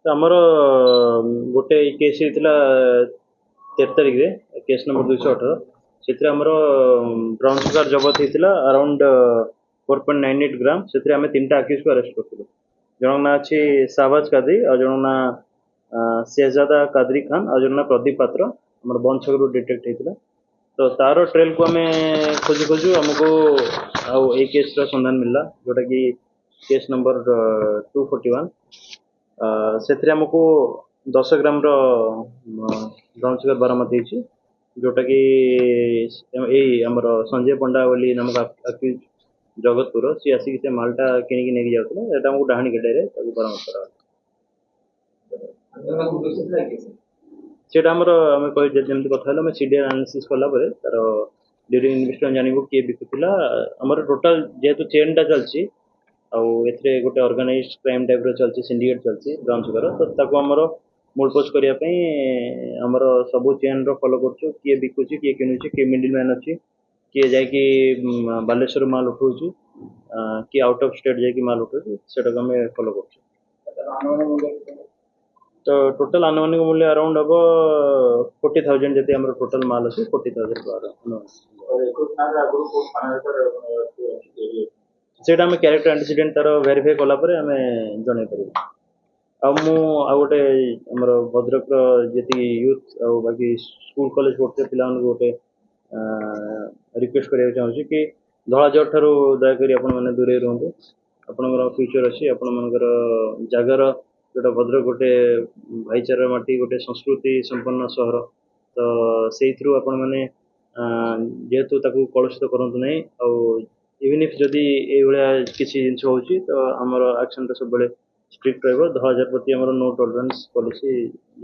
ତ ଆମର ଗୋଟେ କେସ୍ ହେଇଥିଲା 13 ତାରିଖରେ, କେସ୍ ନମ୍ବର 218। ସେଥିରେ ଆମର ବ୍ରାଉନ୍ ସୁଗାର ଜବତ ହେଇଥିଲା ଆରାଉଣ୍ଡ 4.98 ଗ୍ରାମ। ସେଥିରେ ଆମେ 3ଟା ଆକ୍ୟୁଜକୁ ଆରେଷ୍ଟ କରିଥିଲୁ। ଜଣଙ୍କ ନାଁ ଅଛି ସାବାଜ କାଦ୍ରି, ଆଉ ଜଣଙ୍କ ନାଁ ଶେହଜାଦା କାଦ୍ରି ଖାନ, ଆଉ ଜଣଙ୍କ ନାଁ ପ୍ରଦୀପ ପାତ୍ର। ଆମର ବନ୍ଦ ଛକରୁ ଡିଟେକ୍ଟ ହେଇଥିଲା। ତ ତାର ଟ୍ରେଲକୁ ଆମେ ଖୋଜୁ ଖୋଜୁ ଆମକୁ ଆଉ ଏଇ କେସ୍ର ସନ୍ଧାନ ମିଳିଲା, ଯୋଉଟାକି କେସ୍ ନମ୍ବର 241। ସେଥିରେ ଆମକୁ 10 ଗ୍ରାମର ବ୍ରାଉନ୍ ସୁଗାର ବରାମଦ ହେଇଛି, ଯୋଉଟାକି ଏଇ ଆମର ସଞ୍ଜୟ ପଣ୍ଡା ବୋଲି ନାମକ ଆକ୍ୟୁଜ ଜଗତପୁର, ସିଏ ଆସିକି ସେ ମାଲଟା କିଣିକି ନେଇକି ଯାଉଥିଲା। ଏଇଟା ଆମକୁ ଡାହାଣୀ ଗେଡ଼ାରେ ତାକୁ ବରାମଦ କରାଗଲା। ସେଇଟା ଆମର ଆମେ ଯେମିତି କଥା ହେଲେ ଆମେ ସିଡିଆର ଆନାଲିସିସ୍ କଲା ପରେ ତାର ड्यूरिंग इन्वेस्टिगेशन ଜାଣିବୁ କିଏ ବିକୁଥିଲା। ଆମର ଟୋଟାଲ ଯେହେତୁ ଚେନ୍ଟା ଚାଲିଛି, ଆଉ ଏଥିରେ ଗୋଟେ ଅର୍ଗାନାଇଜ୍ଡ କ୍ରାଇମ୍ ଟାଇପ୍ର ଚାଲିଛି, ସିଣ୍ଡିକେଟ୍ ଚାଲିଛି ବ୍ରାଉନ୍ ସୁଗାର। ତ ତାକୁ ଆମର ମୂଳପୋଛ କରିବା ପାଇଁ ଆମର ସବୁ ଚେନ୍ର ଫଲୋ କରୁଛୁ, କିଏ ବିକୁଛି, କିଏ କିଣୁଛି, କିଏ ମିଡିଲ ମ୍ୟାନ୍ ଅଛି, କିଏ ଯାଇକି ବାଲେଶ୍ୱର ମାଲ ଉଠଉଛି, କିଏ ଆଉଟ୍ ଅଫ୍ ଷ୍ଟେଟ୍ ଯାଇକି ମାଲ ଉଠଉଛି, ସେଟାକୁ ଆମେ ଫଲୋ କରୁଛୁ। ତ ଟୋଟାଲ ଆନୁମାନିକ ମୂଲ୍ୟ ଆରାଉଣ୍ଡ ହବ 40,000। ଯଦି ଆମର ଟୋଟାଲ ମାଲ ଅଛି 40,000। ସେଇଟା ଆମେ କ୍ୟାରେକ୍ଟର ଆଣ୍ଟିସିଡେଣ୍ଟ ତାର ଭେରିଫାଇ କଲା ପରେ ଆମେ ଜଣେଇ ପାରିବୁ। ଆଉ ମୁଁ ଆଉ ଗୋଟେ ଆମର ଭଦ୍ରକର ଯେତିକି ୟୁଥ୍ ଆଉ ବାକି ସ୍କୁଲ କଲେଜ ପଢୁଥିବା ପିଲାମାନଙ୍କୁ ଗୋଟେ ରିକ୍ୱେଷ୍ଟ କରିବାକୁ ଚାହୁଁଛି କି ଧଳା ଜବ୍ ଠାରୁ ଦୟାକରି ଆପଣମାନେ ଦୂରେଇ ରୁହନ୍ତୁ। ଆପଣଙ୍କର ଫ୍ୟୁଚର ଅଛି, ଆପଣମାନଙ୍କର ଜାଗାର ଯୋଉଟା ଭଦ୍ରକ ଗୋଟେ ଭାଇଚାରା ମାଟି, ଗୋଟେ ସଂସ୍କୃତି ସମ୍ପନ୍ନ ସହର। ତ ସେଇଥିରୁ ଆପଣମାନେ ଯେହେତୁ ତାକୁ କଳୁଷିତ କରନ୍ତୁ ନାହିଁ। ଆଉ ଇଭିନ୍ ଇଫ୍ ଯଦି ଏଇଭଳିଆ କିଛି ଜିନିଷ ହେଉଛି ତ ଆମର ଆକ୍ସନଟା ସବୁବେଳେ ଷ୍ଟ୍ରିକ୍ଟ ରହିବ। 10,000 ପ୍ରତି ଆମର ନୋ ଟଲରାନ୍ସ ପଲିସି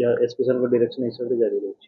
ଯାହା ଏସ୍ପି ସାର୍ଙ୍କ ଡିରେକ୍ସନ ହିସାବରେ ଜାରି ରହୁଛି।